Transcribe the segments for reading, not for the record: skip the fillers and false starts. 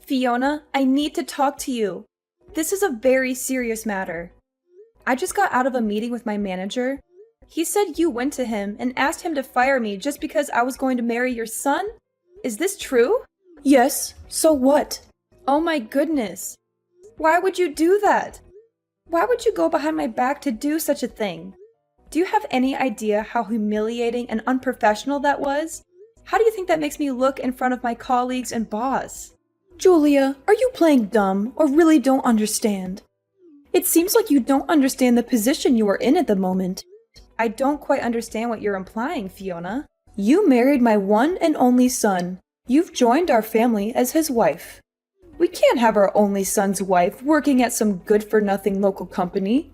Fiona, I need to talk to you. This is a very serious matter. I just got out of a meeting with my manager. He said you went to him and asked him to fire me just because I was going to marry your son? Is this true? Yes, so what? Oh my goodness. Why would you do that? Why would you go behind my back to do such a thing? Do you have any idea how humiliating and unprofessional that was? How do you think that makes me look in front of my colleagues and boss? Julia, are you playing dumb or really don't understand? It seems like you don't understand the position you are in at the moment. I don't quite understand what you're implying, Fiona. You married my one and only son. You've joined our family as his wife. We can't have our only son's wife working at some good-for-nothing local company.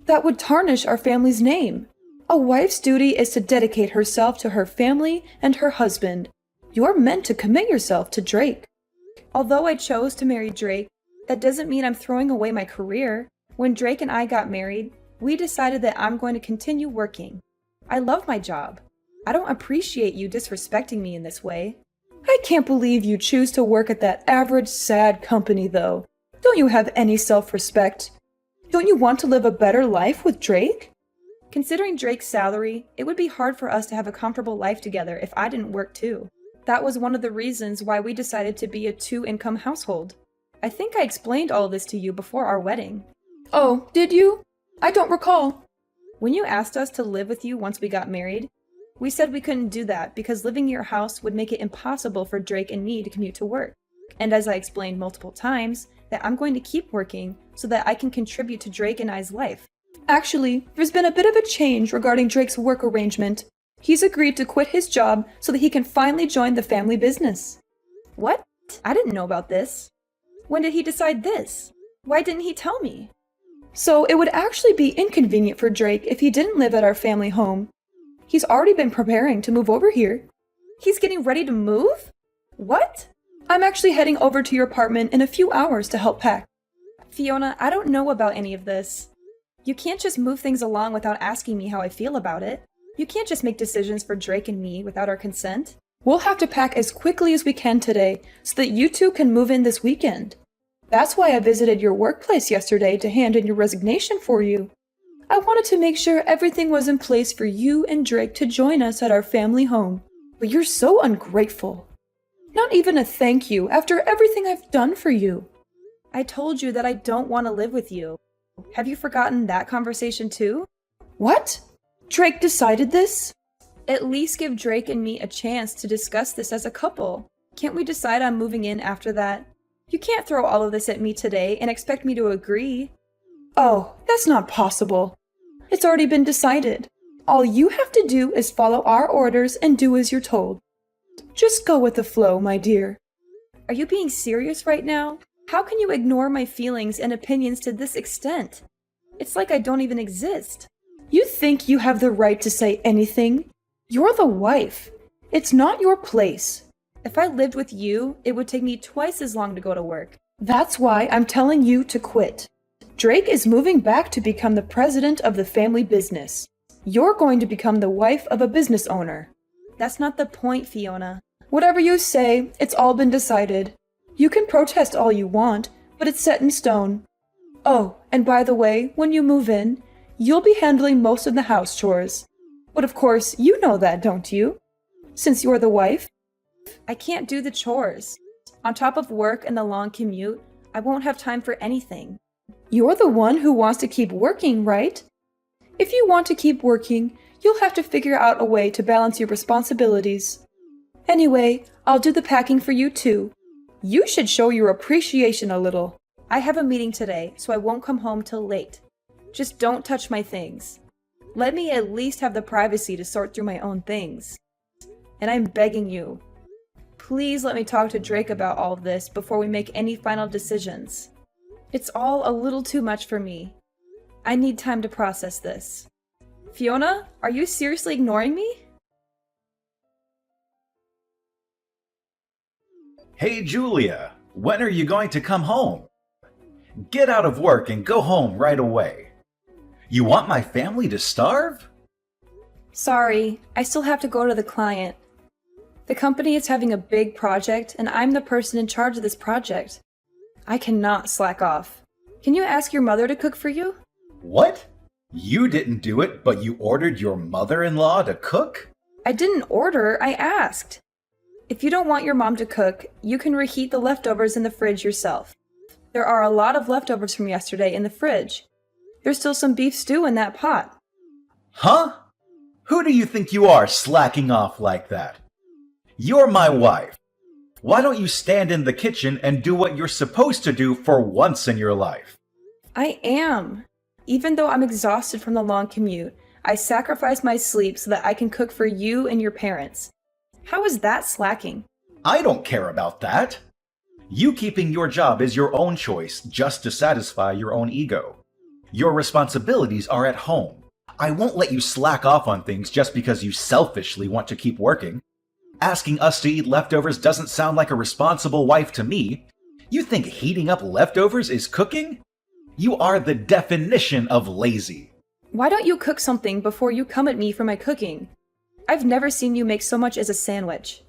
That would tarnish our family's name. A wife's duty is to dedicate herself to her family and her husband. You're meant to commit yourself to Drake. Although I chose to marry Drake, that doesn't mean I'm throwing away my career. When Drake and I got married, we decided that I'm going to continue working. I love my job. I don't appreciate you disrespecting me in this way. I can't believe you choose to work at that average, sad company, though. Don't you have any self-respect? Don't you want to live a better life with Drake? Considering Drake's salary, it would be hard for us to have a comfortable life together if I didn't work too. That was one of the reasons why we decided to be a two-income household. I think I explained all of this to you before our wedding. Oh, did you? I don't recall. When you asked us to live with you once we got married, we said we couldn't do that because living in your house would make it impossible for Drake and me to commute to work. And as I explained multiple times, that I'm going to keep working so that I can contribute to Drake and I's life. Actually, there's been a bit of a change regarding Drake's work arrangement. He's agreed to quit his job so that he can finally join the family business. What? I didn't know about this. When did he decide this? Why didn't he tell me? So it would actually be inconvenient for Drake if he didn't live at our family home. He's already been preparing to move over here. He's getting ready to move? What? I'm actually heading over to your apartment in a few hours to help pack. Fiona, I don't know about any of this. You can't just move things along without asking me how I feel about it. You can't just make decisions for Drake and me without our consent. We'll have to pack as quickly as we can today so that you two can move in this weekend. That's why I visited your workplace yesterday to hand in your resignation for you. I wanted to make sure everything was in place for you and Drake to join us at our family home. But you're so ungrateful. Not even a thank you after everything I've done for you. I told you that I don't want to live with you. Have you forgotten that conversation too? What? Drake decided this? At least give Drake and me a chance to discuss this as a couple. Can't we decide on moving in after that? You can't throw all of this at me today and expect me to agree. Oh, that's not possible. It's already been decided. All you have to do is follow our orders and do as you're told. Just go with the flow, my dear. Are you being serious right now? How can you ignore my feelings and opinions to this extent? It's like I don't even exist. You think you have the right to say anything? You're the wife. It's not your place. If I lived with you, it would take me twice as long to go to work. That's why I'm telling you to quit. Drake is moving back to become the president of the family business. You're going to become the wife of a business owner. That's not the point, Fiona. Whatever you say, it's all been decided. You can protest all you want, but it's set in stone. Oh, and by the way, when you move in, you'll be handling most of the house chores. But of course, you know that, don't you? Since you're the wife. I can't do the chores. On top of work and the long commute, I won't have time for anything. You're the one who wants to keep working, right? If you want to keep working, you'll have to figure out a way to balance your responsibilities. Anyway, I'll do the packing for you too. You should show your appreciation a little. I have a meeting today, so I won't come home till late. Just don't touch my things. Let me at least have the privacy to sort through my own things. And I'm begging you, please let me talk to Drake about all of this before we make any final decisions. It's all a little too much for me. I need time to process this. Fiona, are you seriously ignoring me? Hey Julia, when are you going to come home? Get out of work and go home right away. You want my family to starve? Sorry, I still have to go to the client. The company is having a big project, and I'm the person in charge of this project. I cannot slack off. Can you ask your mother to cook for you? What? You didn't do it, but you ordered your mother-in-law to cook? I didn't order, I asked. If you don't want your mom to cook, you can reheat the leftovers in the fridge yourself. There are a lot of leftovers from yesterday in the fridge. There's still some beef stew in that pot. Huh? Who do you think you are, slacking off like that? You're my wife. Why don't you stand in the kitchen and do what you're supposed to do for once in your life? I am. Even though I'm exhausted from the long commute, I sacrifice my sleep so that I can cook for you and your parents. How is that slacking? I don't care about that. You keeping your job is your own choice just to satisfy your own ego. Your responsibilities are at home. I won't let you slack off on things just because you selfishly want to keep working. Asking us to eat leftovers doesn't sound like a responsible wife to me. You think heating up leftovers is cooking? You are the definition of lazy. Why don't you cook something before you come at me for my cooking? I've never seen you make so much as a sandwich.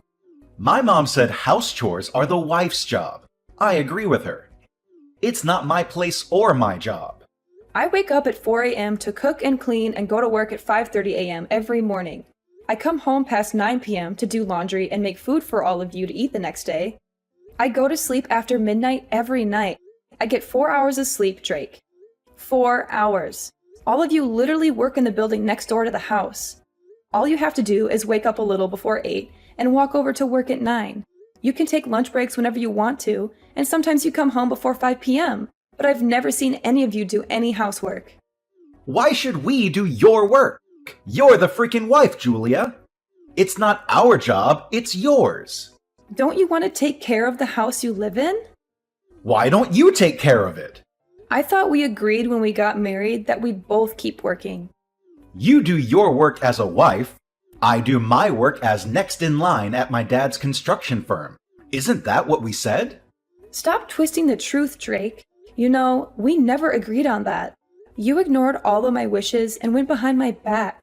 My mom said house chores are the wife's job. I agree with her. It's not my place or my job. I wake up at 4 a.m. to cook and clean and go to work at 5:30 a.m. every morning. I come home past 9 p.m. to do laundry and make food for all of you to eat the next day. I go to sleep after midnight every night. I get 4 hours of sleep, Drake. 4 hours. All of you literally work in the building next door to the house. All you have to do is wake up a little before 8 and walk over to work at 9. You can take lunch breaks whenever you want to, and sometimes you come home before 5 p.m., but I've never seen any of you do any housework. Why should we do your work? You're the freaking wife, Julia. It's not our job, it's yours. Don't you want to take care of the house you live in? Why don't you take care of it? I thought we agreed when we got married that we'd both keep working. You do your work as a wife. I do my work as next in line at my dad's construction firm. Isn't that what we said? Stop twisting the truth, Drake. You know, we never agreed on that. You ignored all of my wishes and went behind my back.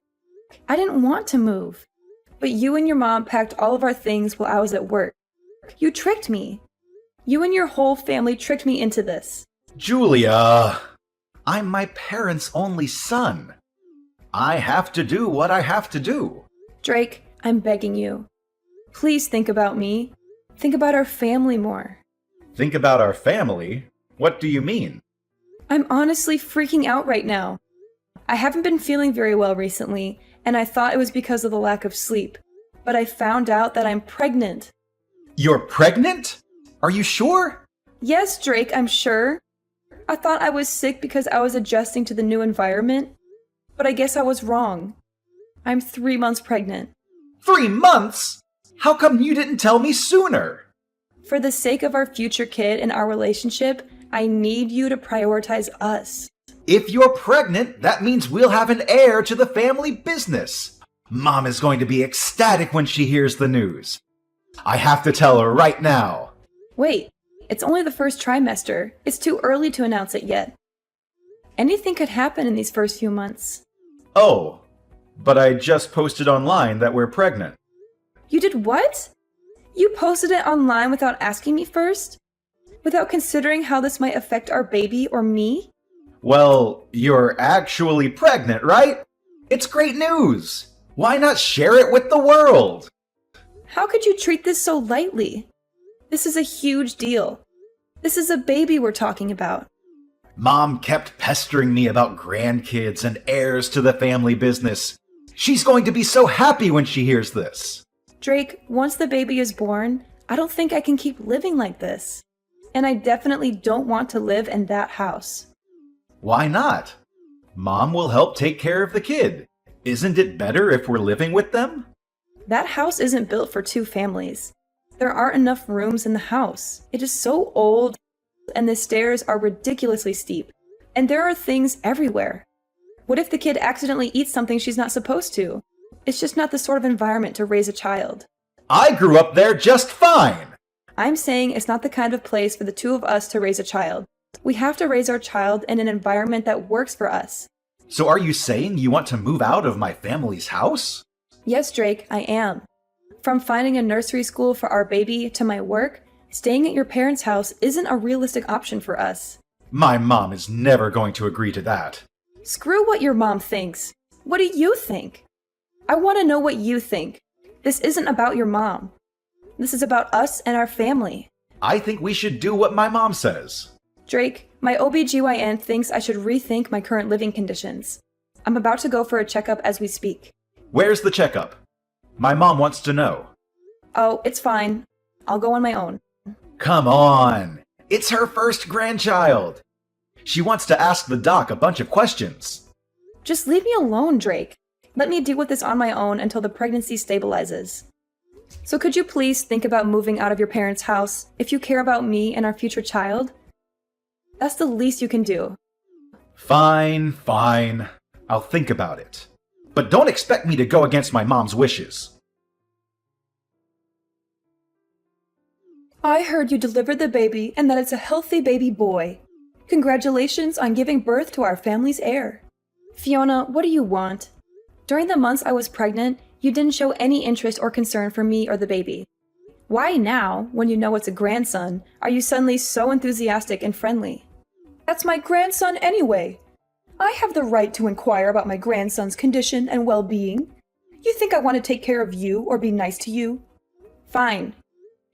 I didn't want to move. But you and your mom packed all of our things while I was at work. You tricked me. You and your whole family tricked me into this. Julia, I'm my parents' only son. I have to do what I have to do. Drake, I'm begging you. Please think about me. Think about our family more. Think about our family? What do you mean? I'm honestly freaking out right now. I haven't been feeling very well recently, and I thought it was because of the lack of sleep. But I found out that I'm pregnant. You're pregnant? Are you sure? Yes, Drake, I'm sure. I thought I was sick because I was adjusting to the new environment, but I guess I was wrong. I'm 3 months pregnant. 3 months? How come you didn't tell me sooner? For the sake of our future kid and our relationship, I need you to prioritize us. If you're pregnant, that means we'll have an heir to the family business. Mom is going to be ecstatic when she hears the news. I have to tell her right now. Wait, it's only the first trimester. It's too early to announce it yet. Anything could happen in these first few months. Oh, but I just posted online that we're pregnant. You did what? You posted it online without asking me first? Without considering how this might affect our baby or me? Well, you're actually pregnant, right? It's great news. Why not share it with the world? How could you treat this so lightly? This is a huge deal. This is a baby we're talking about. Mom kept pestering me about grandkids and heirs to the family business. She's going to be so happy when she hears this. Drake, once the baby is born, I don't think I can keep living like this. And I definitely don't want to live in that house. Why not? Mom will help take care of the kid. Isn't it better if we're living with them? That house isn't built for 2 families. There aren't enough rooms in the house. It is so old, and the stairs are ridiculously steep. And there are things everywhere. What if the kid accidentally eats something she's not supposed to? It's just not the sort of environment to raise a child. I grew up there just fine. I'm saying it's not the kind of place for the 2 of us to raise a child. We have to raise our child in an environment that works for us. So are you saying you want to move out of my family's house? Yes, Drake, I am. From finding a nursery school for our baby to my work, staying at your parents' house isn't a realistic option for us. My mom is never going to agree to that. Screw what your mom thinks. What do you think? I want to know what you think. This isn't about your mom. This is about us and our family. I think we should do what my mom says. Drake, my OBGYN thinks I should rethink my current living conditions. I'm about to go for a checkup as we speak. Where's the checkup? My mom wants to know. Oh, it's fine. I'll go on my own. Come on! It's her first grandchild! She wants to ask the doc a bunch of questions. Just leave me alone, Drake. Let me deal with this on my own until the pregnancy stabilizes. So could you please think about moving out of your parents' house if you care about me and our future child? That's the least you can do. Fine. I'll think about it. But don't expect me to go against my mom's wishes. I heard you delivered the baby and that it's a healthy baby boy. Congratulations on giving birth to our family's heir. Fiona, what do you want? During the months I was pregnant, you didn't show any interest or concern for me or the baby. Why now, when you know it's a grandson, are you suddenly so enthusiastic and friendly? That's my grandson anyway. I have the right to inquire about my grandson's condition and well-being. You think I want to take care of you or be nice to you? Fine.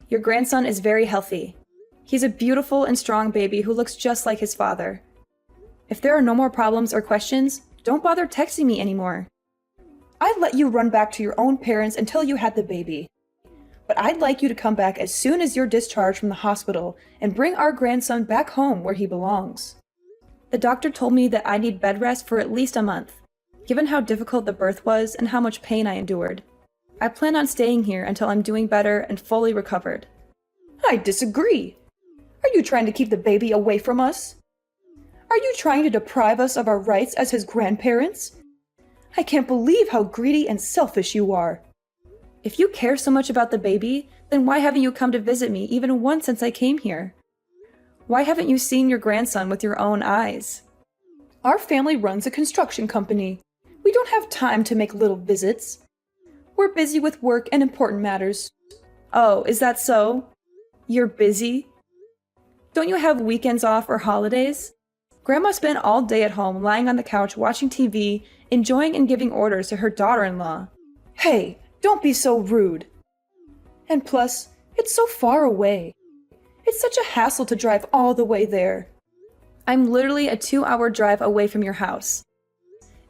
Your grandson is very healthy. He's a beautiful and strong baby who looks just like his father. If there are no more problems or questions, don't bother texting me anymore. I'd let you run back to your own parents until you had the baby. But I'd like you to come back as soon as you're discharged from the hospital and bring our grandson back home where he belongs. The doctor told me that I need bed rest for at least a month, given how difficult the birth was and how much pain I endured. I plan on staying here until I'm doing better and fully recovered. I disagree. Are you trying to keep the baby away from us? Are you trying to deprive us of our rights as his grandparents? I can't believe how greedy and selfish you are. If you care so much about the baby, then why haven't you come to visit me even once since I came here? Why haven't you seen your grandson with your own eyes? Our family runs a construction company. We don't have time to make little visits. We're busy with work and important matters. Oh, is that so? You're busy? Don't you have weekends off or holidays? Grandma spent all day at home lying on the couch watching TV, enjoying and giving orders to her daughter-in-law. Hey, don't be so rude. And plus, it's so far away. It's such a hassle to drive all the way there. I'm literally a 2-hour drive away from your house.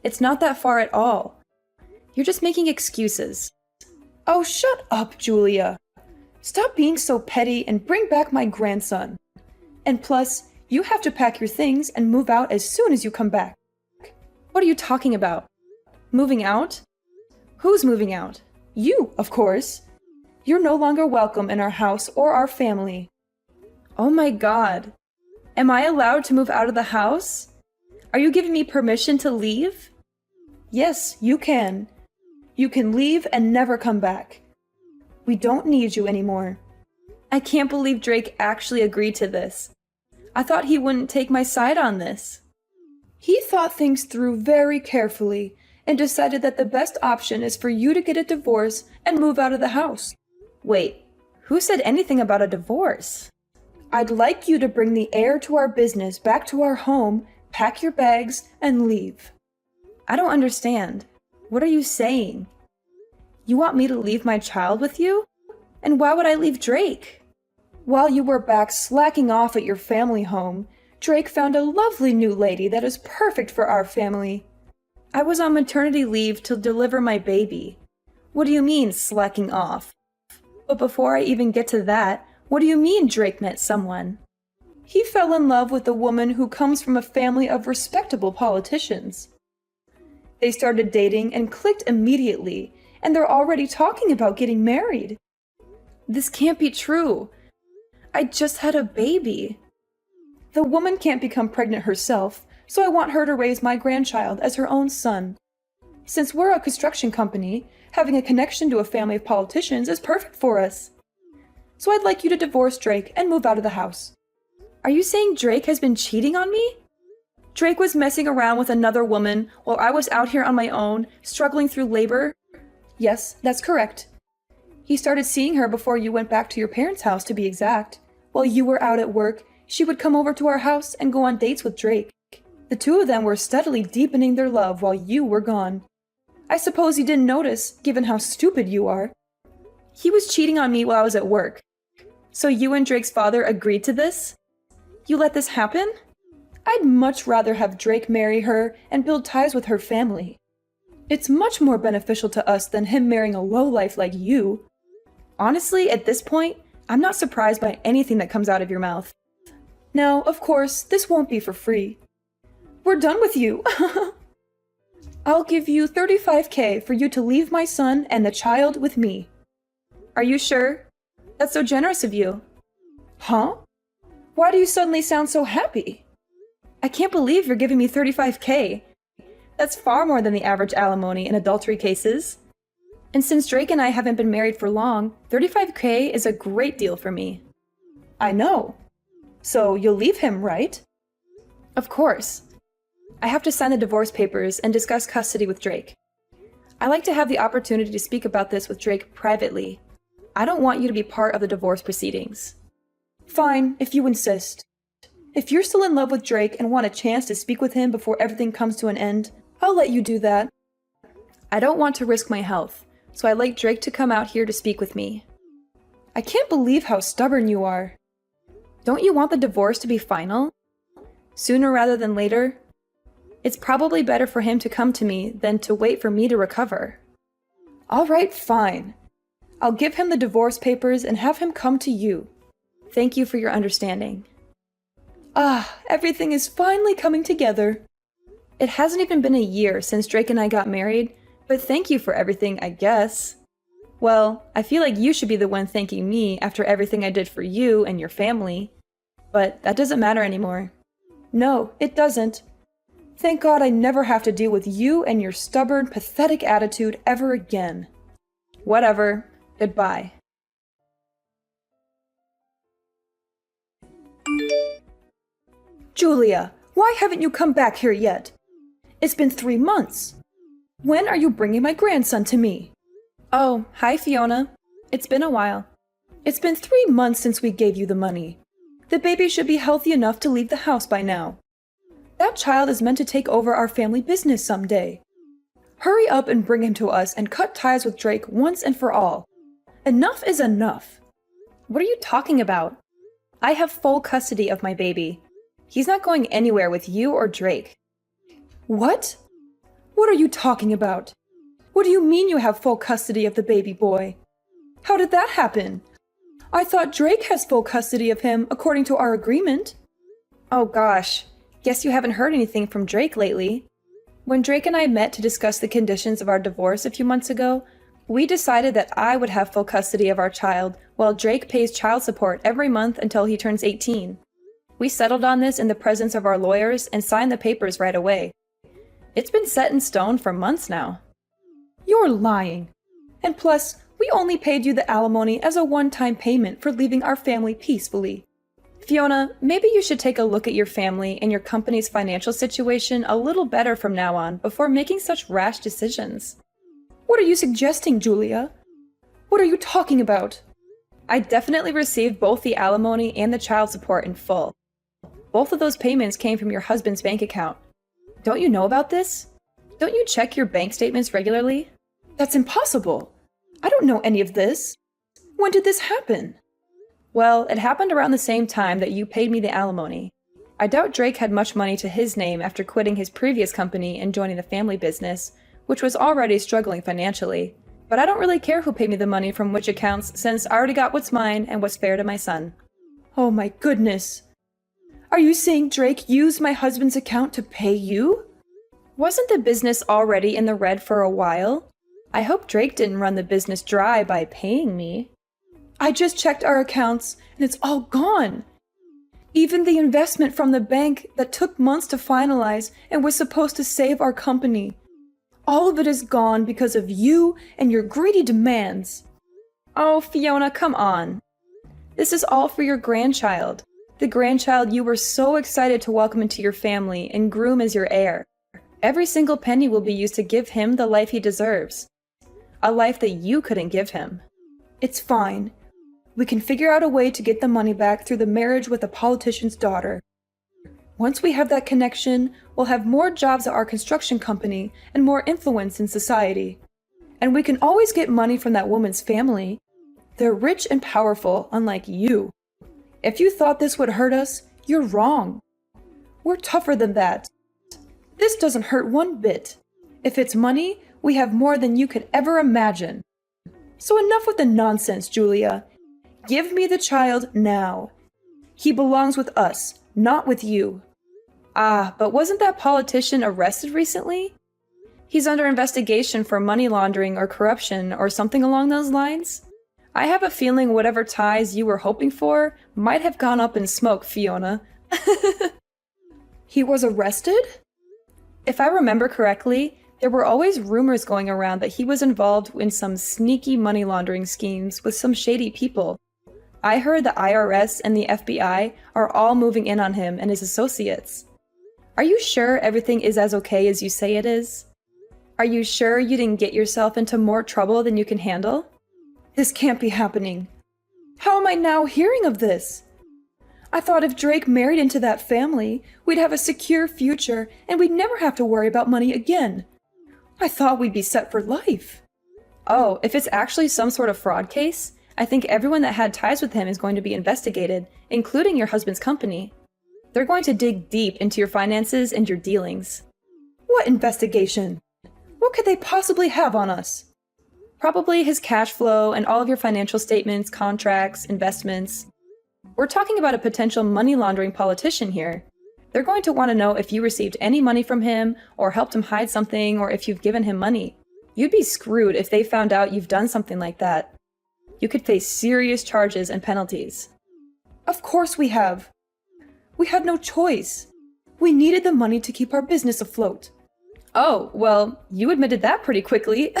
It's not that far at all. You're just making excuses. Oh, shut up, Julia. Stop being so petty and bring back my grandson. And plus, you have to pack your things and move out as soon as you come back. What are you talking about? Moving out? Who's moving out? You, of course. You're no longer welcome in our house or our family. Oh my God. Am I allowed to move out of the house? Are you giving me permission to leave? Yes, you can. You can leave and never come back. We don't need you anymore. I can't believe Drake actually agreed to this. I thought he wouldn't take my side on this. He thought things through very carefully and decided that the best option is for you to get a divorce and move out of the house. Wait, who said anything about a divorce? I'd like you to bring the heir to our business back to our home, pack your bags, and leave. I don't understand. What are you saying? You want me to leave my child with you? And why would I leave Drake? While you were back slacking off at your family home, Drake found a lovely new lady that is perfect for our family. I was on maternity leave to deliver my baby. What do you mean, slacking off? But before I even get to that, what do you mean Drake met someone? He fell in love with a woman who comes from a family of respectable politicians. They started dating and clicked immediately, and they're already talking about getting married. This can't be true. I just had a baby. The woman can't become pregnant herself, so I want her to raise my grandchild as her own son. Since we're a construction company, having a connection to a family of politicians is perfect for us. So I'd like you to divorce Drake and move out of the house. Are you saying Drake has been cheating on me? Drake was messing around with another woman while I was out here on my own, struggling through labor? Yes, that's correct. He started seeing her before you went back to your parents' house, to be exact. While you were out at work, she would come over to our house and go on dates with Drake. The two of them were steadily deepening their love while you were gone. I suppose you didn't notice, given how stupid you are. He was cheating on me while I was at work. So you and Drake's father agreed to this? You let this happen? I'd much rather have Drake marry her and build ties with her family. It's much more beneficial to us than him marrying a lowlife like you. Honestly, at this point, I'm not surprised by anything that comes out of your mouth. Now, of course, this won't be for free. We're done with you. I'll give you $35,000 for you to leave my son and the child with me. Are you sure? That's so generous of you. Huh? Why do you suddenly sound so happy? I can't believe you're giving me $35,000. That's far more than the average alimony in adultery cases. And since Drake and I haven't been married for long, $35,000 is a great deal for me. I know. So you'll leave him, right? Of course. I have to sign the divorce papers and discuss custody with Drake. I like to have the opportunity to speak about this with Drake privately. I don't want you to be part of the divorce proceedings. Fine, if you insist. If you're still in love with Drake and want a chance to speak with him before everything comes to an end, I'll let you do that. I don't want to risk my health, so I'd like Drake to come out here to speak with me. I can't believe how stubborn you are. Don't you want the divorce to be final? Sooner rather than later? It's probably better for him to come to me than to wait for me to recover. All right, fine. I'll give him the divorce papers and have him come to you. Thank you for your understanding. Ah, everything is finally coming together. It hasn't even been a year since Drake and I got married, but thank you for everything, I guess. Well, I feel like you should be the one thanking me after everything I did for you and your family. But that doesn't matter anymore. No, it doesn't. Thank God I never have to deal with you and your stubborn, pathetic attitude ever again. Whatever. Goodbye. Julia, why haven't you come back here yet? It's been 3 months. When are you bringing my grandson to me? Oh, hi Fiona. It's been a while. It's been 3 months since we gave you the money. The baby should be healthy enough to leave the house by now. That child is meant to take over our family business someday. Hurry up and bring him to us and cut ties with Drake once and for all. Enough is enough. What are you talking about? I have full custody of my baby. He's not going anywhere with you or Drake. What? What are you talking about? What do you mean you have full custody of the baby boy? How did that happen? I thought Drake has full custody of him according to our agreement. Oh gosh, guess you haven't heard anything from Drake lately. When Drake and I met to discuss the conditions of our divorce a few months ago, we decided that I would have full custody of our child while Drake pays child support every month until he turns 18. We settled on this in the presence of our lawyers and signed the papers right away. It's been set in stone for months now. You're lying. And plus, we only paid you the alimony as a one-time payment for leaving our family peacefully. Fiona, maybe you should take a look at your family and your company's financial situation a little better from now on before making such rash decisions. What are you suggesting, Julia? What are you talking about? I definitely received both the alimony and the child support in full. Both of those payments came from your husband's bank account. Don't you know about this? Don't you check your bank statements regularly? That's impossible. I don't know any of this. When did this happen? Well, it happened around the same time that you paid me the alimony. I doubt Drake had much money to his name after quitting his previous company and joining the family business, which was already struggling financially. But I don't really care who paid me the money from which accounts, since I already got what's mine and what's fair to my son. Oh my goodness. Are you saying Drake used my husband's account to pay you? Wasn't the business already in the red for a while? I hope Drake didn't run the business dry by paying me. I just checked our accounts and it's all gone. Even the investment from the bank that took months to finalize and was supposed to save our company. All of it is gone because of you and your greedy demands. Oh, Fiona, come on. This is all for your grandchild. The grandchild you were so excited to welcome into your family and groom as your heir. Every single penny will be used to give him the life he deserves. A life that you couldn't give him. It's fine. We can figure out a way to get the money back through the marriage with a politician's daughter. Once we have that connection, we'll have more jobs at our construction company and more influence in society. And we can always get money from that woman's family. They're rich and powerful, unlike you. If you thought this would hurt us, you're wrong. We're tougher than that. This doesn't hurt one bit. If it's money, we have more than you could ever imagine. So enough with the nonsense, Julia. Give me the child now. He belongs with us, not with you. Ah, but wasn't that politician arrested recently? He's under investigation for money laundering or corruption or something along those lines. I have a feeling whatever ties you were hoping for might have gone up in smoke, Fiona. He was arrested? If I remember correctly, there were always rumors going around that he was involved in some sneaky money laundering schemes with some shady people. I heard the IRS and the FBI are all moving in on him and his associates. Are you sure everything is as okay as you say it is? Are you sure you didn't get yourself into more trouble than you can handle? This can't be happening. How am I now hearing of this? I thought if Drake married into that family, we'd have a secure future and we'd never have to worry about money again. I thought we'd be set for life. Oh, if it's actually some sort of fraud case, I think everyone that had ties with him is going to be investigated, including your husband's company. They're going to dig deep into your finances and your dealings. What investigation? What could they possibly have on us? Probably his cash flow and all of your financial statements, contracts, investments. We're talking about a potential money laundering politician here. They're going to want to know if you received any money from him, or helped him hide something, or if you've given him money. You'd be screwed if they found out you've done something like that. You could face serious charges and penalties. Of course we have. We had no choice. We needed the money to keep our business afloat. Oh, well, you admitted that pretty quickly.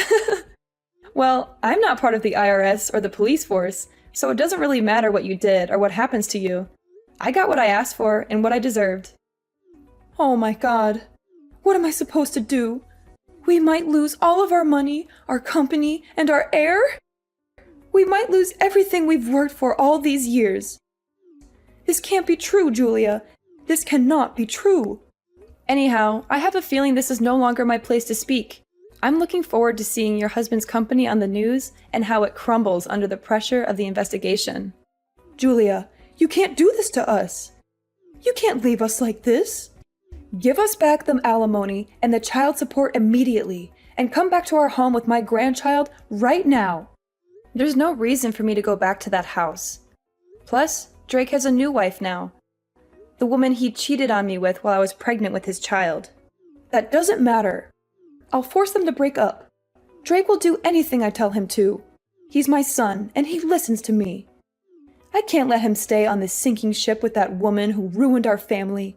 Well, I'm not part of the IRS or the police force, so it doesn't really matter what you did or what happens to you. I got what I asked for and what I deserved. Oh my God. What am I supposed to do? We might lose all of our money, our company, and our heir? We might lose everything we've worked for all these years. This can't be true, Julia. This cannot be true. Anyhow, I have a feeling this is no longer my place to speak. I'm looking forward to seeing your husband's company on the news and how it crumbles under the pressure of the investigation. Julia, you can't do this to us. You can't leave us like this. Give us back the alimony and the child support immediately, and come back to our home with my grandchild right now. There's no reason for me to go back to that house. Plus, Drake has a new wife now. The woman he cheated on me with while I was pregnant with his child. That doesn't matter. I'll force them to break up. Drake will do anything I tell him to. He's my son, and he listens to me. I can't let him stay on this sinking ship with that woman who ruined our family.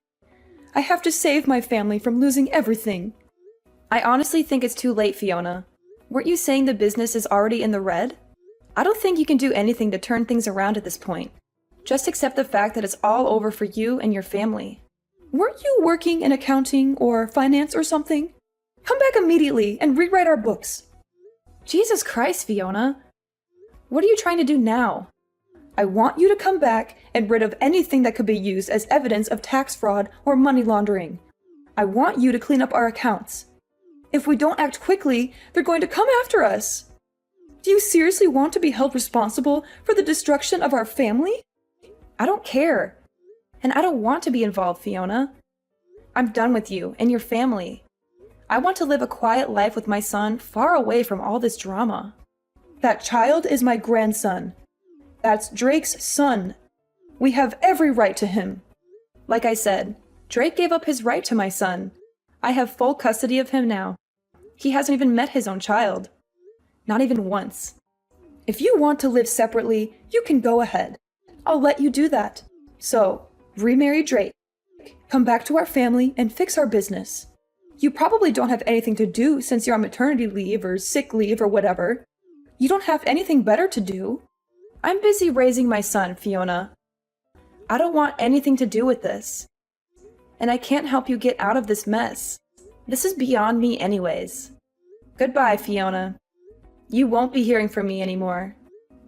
I have to save my family from losing everything. I honestly think it's too late, Fiona. Weren't you saying the business is already in the red? I don't think you can do anything to turn things around at this point. Just accept the fact that it's all over for you and your family. Weren't you working in accounting or finance or something? Come back immediately and rewrite our books. Jesus Christ, Fiona. What are you trying to do now? I want you to come back and rid of anything that could be used as evidence of tax fraud or money laundering. I want you to clean up our accounts. If we don't act quickly, they're going to come after us. Do you seriously want to be held responsible for the destruction of our family? I don't care. And I don't want to be involved, Fiona. I'm done with you and your family. I want to live a quiet life with my son far away from all this drama. That child is my grandson. That's Drake's son. We have every right to him. Like I said, Drake gave up his right to my son. I have full custody of him now. He hasn't even met his own child. Not even once. If you want to live separately, you can go ahead. I'll let you do that. So, remarry Drake. Come back to our family and fix our business. You probably don't have anything to do since you're on maternity leave or sick leave or whatever. You don't have anything better to do. I'm busy raising my son, Fiona. I don't want anything to do with this. And I can't help you get out of this mess. This is beyond me anyways. Goodbye, Fiona. You won't be hearing from me anymore.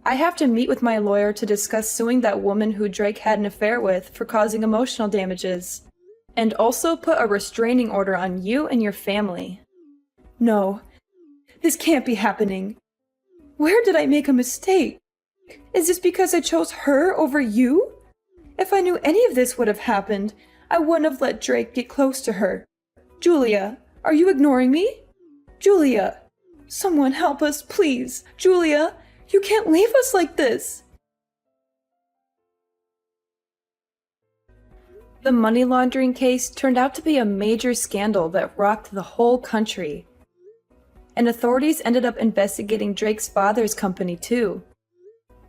I have to meet with my lawyer to discuss suing that woman who Drake had an affair with for causing emotional damages, and also put a restraining order on you and your family. No, this can't be happening. Where did I make a mistake? Is this because I chose her over you? If I knew any of this would have happened, I wouldn't have let Drake get close to her. Julia, are you ignoring me? Julia, someone help us, please. Julia, you can't leave us like this. The money laundering case turned out to be a major scandal that rocked the whole country. And authorities ended up investigating Drake's father's company too.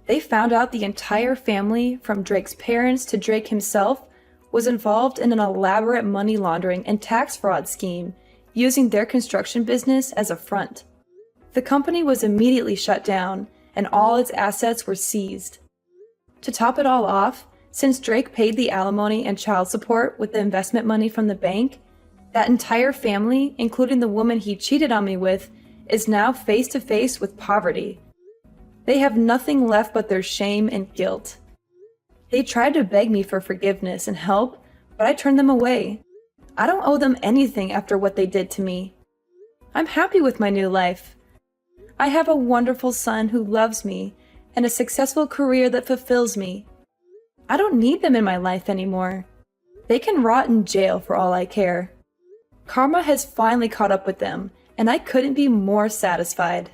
They found out the entire family, from Drake's parents to Drake himself, was involved in an elaborate money laundering and tax fraud scheme, using their construction business as a front. The company was immediately shut down, and all its assets were seized. To top it all off, since Drake paid the alimony and child support with the investment money from the bank, that entire family, including the woman he cheated on me with, is now face to face with poverty. They have nothing left but their shame and guilt. They tried to beg me for forgiveness and help, but I turned them away. I don't owe them anything after what they did to me. I'm happy with my new life. I have a wonderful son who loves me and a successful career that fulfills me. I don't need them in my life anymore. They can rot in jail for all I care. Karma has finally caught up with them, and I couldn't be more satisfied.